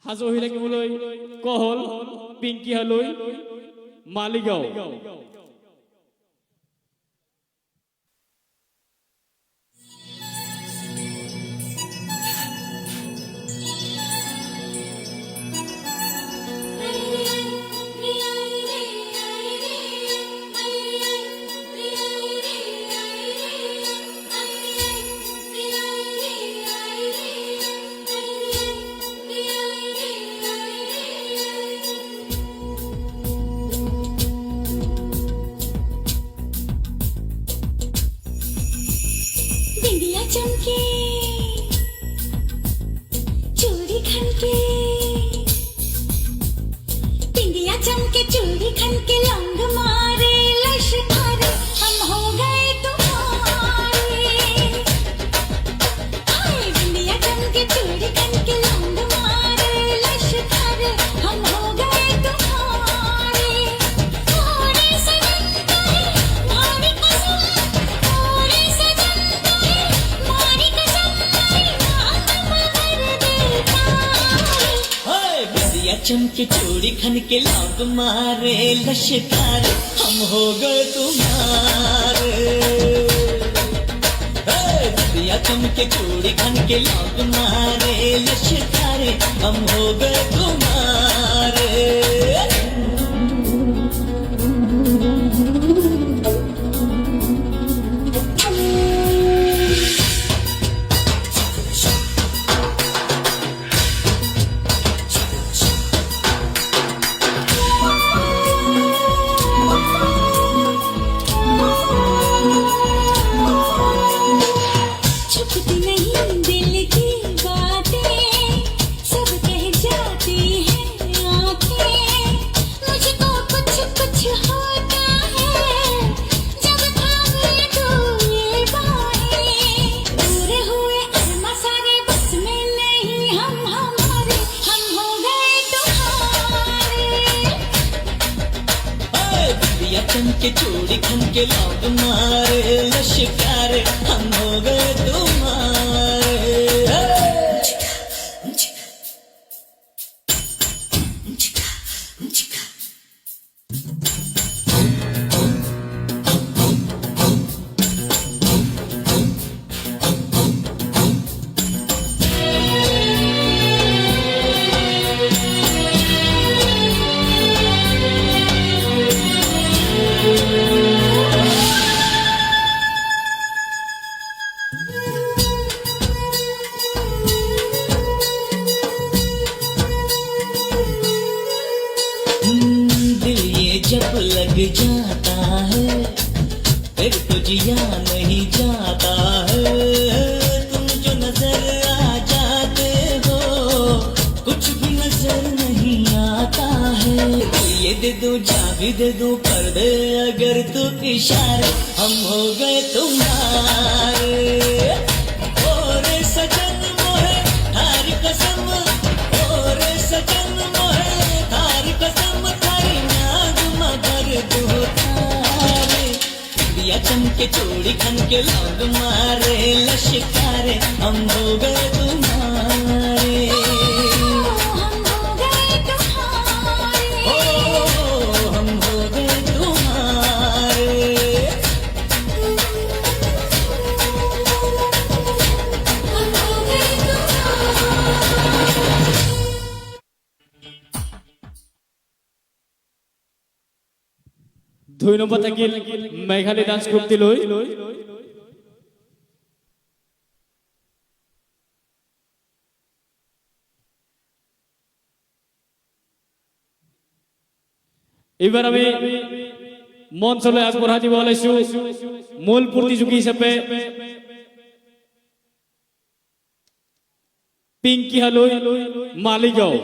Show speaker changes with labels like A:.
A: হাজো হইলে কি বলই কহল পিঙ্কি হলই মালিগাঁও
B: चमके चूड़ी खनके पिंडिया चमके चूड़ी खनके लौंग मारे लश्कारे हम हो गए तुम्हारे हाय पिंडिया चमके चूड़ी खनके लौंग मारे लश्कारे हम हो गए तुम्हारे थोड़े सजन गए मारी कसम थोड़े सजन गए मारी कसम मारी मातम भर देता बिंदिया चमके चूड़ी खन के लौंग मारे लश्कार हम हो गए तुम्हारे बिंदिया चमके चूड़ी खन के लौंग मारे लश्कार हम हो गए तुम्हारे छुपती नहीं दिल की बातें सब कह जाती हैं आंखें मुझको कुछ कुछ होता है जब थामे तो ये बाहें दूर हुए अरमा सारे बस में नहीं हम हमारे हम हो गए तुम्हारे बिंदिया चमके चूड़ी खन के लौंग मारे लश्कार हम हो गए तुम्हारे दिल ये जब लग जाता है फिर तो जिया नहीं जाता है तुम जो नजर आ जाते हो कुछ भी नजर नहीं आता है ये दे दो जा भी दे दो कर दे अगर तू इशारे हम हो गए तुम्हारे और सजन मोहे थारी कसम और सजन मोहे थारी कसम थारी नाग मगर दो तारे बिंदिया चमके चूड़ी खन के लौंग मारे लश्कारे हम हो गए तुम्हारे हम हो गए तुम्हारे ओ हम हो गए तुम्हारे हम हो गए
A: ধন্যবাদ থাকিল মেঘালী ডান্স গ্রুপ লৈ এবার আমি মঞ্চলৈ আগবঢ়াই দিব ওলাইছো মূল প্ৰতিযোগী হিচাপে পিঙ্কি হলই মালিগাঁও